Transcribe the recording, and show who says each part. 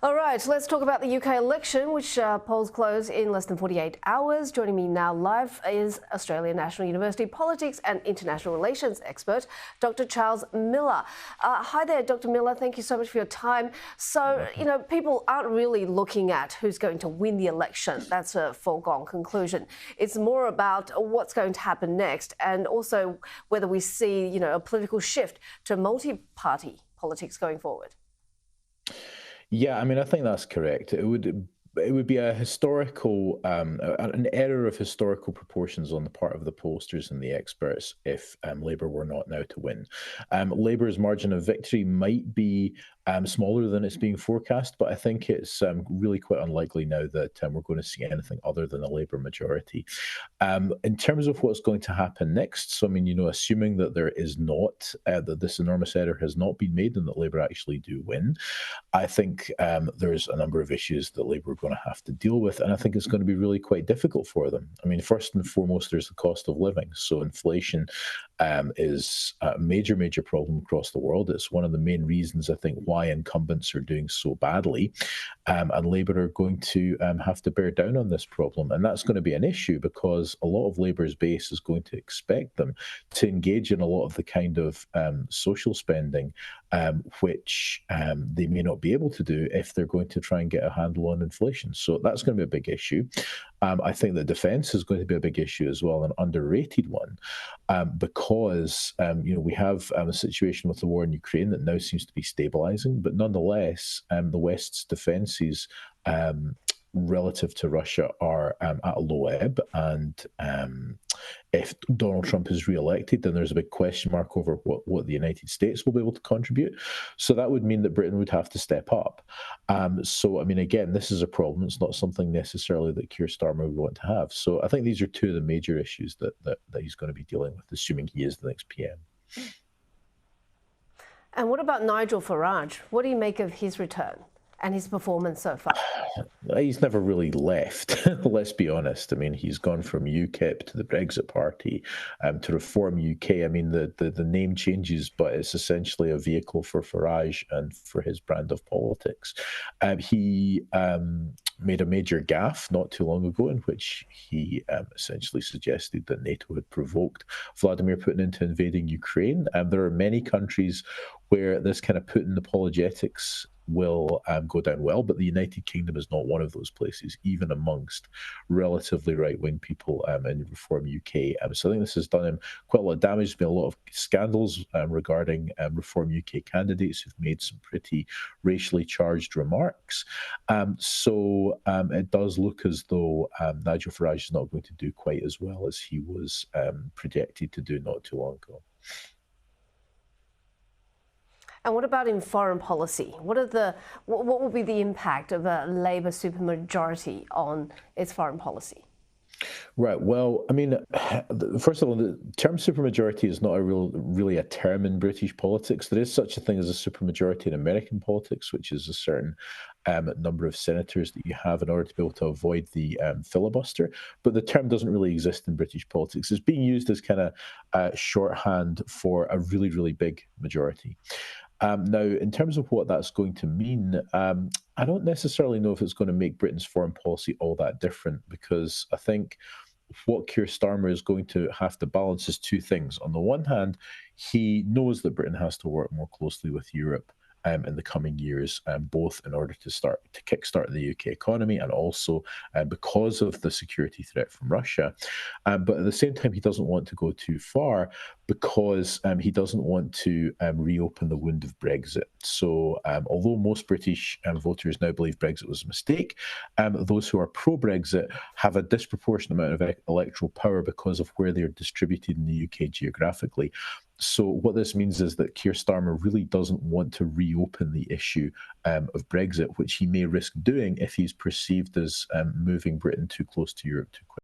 Speaker 1: All right, let's talk about the UK election, which polls close in less than 48 hours. Joining me now live is Australian National University politics and international relations expert, Dr. Charles Miller. Hi there, Dr. Miller. Thank you so much for your time. So, people aren't really looking at who's going to win the election. That's a foregone conclusion. It's more about what's going to happen next, and also whether we see, a political shift to multi-party politics going forward.
Speaker 2: Yeah, I think that's correct. It would be a historical an error of historical proportions on the part of the pollsters and the experts if Labour were not now to win. Labour's margin of victory might be smaller than it's being forecast, but I think it's really quite unlikely now that we're going to see anything other than a Labour majority. In terms of what's going to happen next, so assuming that there is not that this enormous error has not been made and that Labour actually do win, I think there's a number of issues that Labour are going to have to deal with, and I think it's going to be really quite difficult for them. First and foremost, there's the cost of living. So inflation is a major problem across the world. It's one of the main reasons, I think, why incumbents are doing so badly, and Labour are going to have to bear down on this problem, and that's going to be an issue because a lot of Labour's base is going to expect them to engage in a lot of the kind of social spending which they may not be able to do if they're going to try and get a handle on inflation. So that's going to be a big issue. I think that defence is going to be a big issue as well, an underrated one, because we have a situation with the war in Ukraine that now seems to be stabilising, but nonetheless, the West's defences relative to Russia are at a low ebb, and if Donald Trump is re-elected, then there's a big question mark over what the United States will be able to contribute. So that would mean that Britain would have to step up. Again, this is a problem. It's not something necessarily that Keir Starmer would want to have. So I think these are two of the major issues that he's going to be dealing with, assuming he is the next PM.
Speaker 1: And what about Nigel Farage? What do you make of his return and his performance so far?
Speaker 2: He's never really left, let's be honest. He's gone from UKIP to the Brexit Party to Reform UK. The name changes, but it's essentially a vehicle for Farage and for his brand of politics. He made a major gaffe not too long ago in which he essentially suggested that NATO had provoked Vladimir Putin into invading Ukraine. There are many countries where this kind of Putin apologetics will go down well, but the United Kingdom is not one of those places, even amongst relatively right-wing people in Reform UK. So I think this has done him quite a lot of damage. There's been a lot of scandals regarding Reform UK candidates who've made some pretty racially charged remarks. It does look as though Nigel Farage is not going to do quite as well as he was projected to do not too long ago.
Speaker 1: And what about in foreign policy? What will be the impact of a Labour supermajority on its foreign policy?
Speaker 2: Right. Well, first of all, the term supermajority is not really a term in British politics. There is such a thing as a supermajority in American politics, which is a certain number of senators that you have in order to be able to avoid the filibuster. But the term doesn't really exist in British politics. It's being used as kind of shorthand for a really big majority. Now, in terms of what that's going to mean, I don't necessarily know if it's going to make Britain's foreign policy all that different, because I think what Keir Starmer is going to have to balance is two things. On the one hand, he knows that Britain has to work more closely with Europe in the coming years, both in order to kickstart the UK economy and also because of the security threat from Russia. But at the same time, he doesn't want to go too far because he doesn't want to reopen the wound of Brexit. So although most British voters now believe Brexit was a mistake, those who are pro-Brexit have a disproportionate amount of electoral power because of where they're distributed in the UK geographically. So what this means is that Keir Starmer really doesn't want to reopen the issue of Brexit, which he may risk doing if he's perceived as moving Britain too close to Europe too quickly.